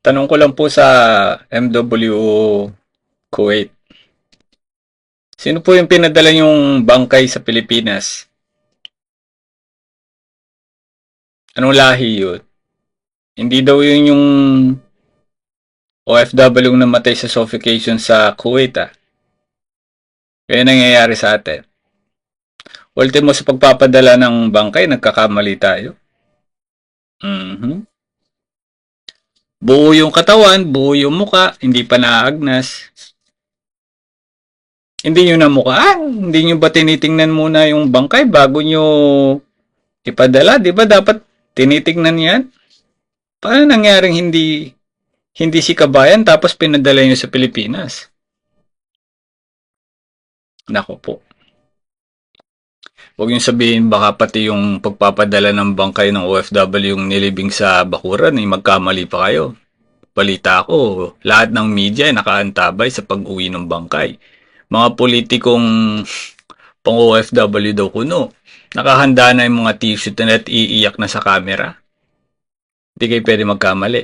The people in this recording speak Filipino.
Tanong ko lang po sa MW Kuwait. Sino po yung pinadala yung bangkay sa Pilipinas? Anong lahi yun? Hindi daw yun yung OFW yung namatay sa suffocation sa Kuwait ah. Kaya nangyayari sa atin. Ultimo sa pagpapadala ng bangkay, nagkakamali tayo. Mhm. Buo yung katawan, buo yung muka, hindi pa naagnas. Hindi nyo namukaan. Hindi nyo ba tinitingnan muna yung bangkay bago nyo ipadala? Di ba dapat tinitingnan yan? Paano nangyaring hindi si kabayan tapos pinadala nyo sa Pilipinas? Nako po. Huwag yung sabihin baka pati yung pagpapadala ng bangkay ng OFW yung nilibing sa bakuran, magkamali pa kayo. Balita ko, lahat ng media ay nakaantabay sa pag-uwi ng bangkay. Mga politikong pang OFW daw kuno. Nakahanda na yung mga t-shirt na at iiyak na sa camera. Hindi kayo pwede magkamali.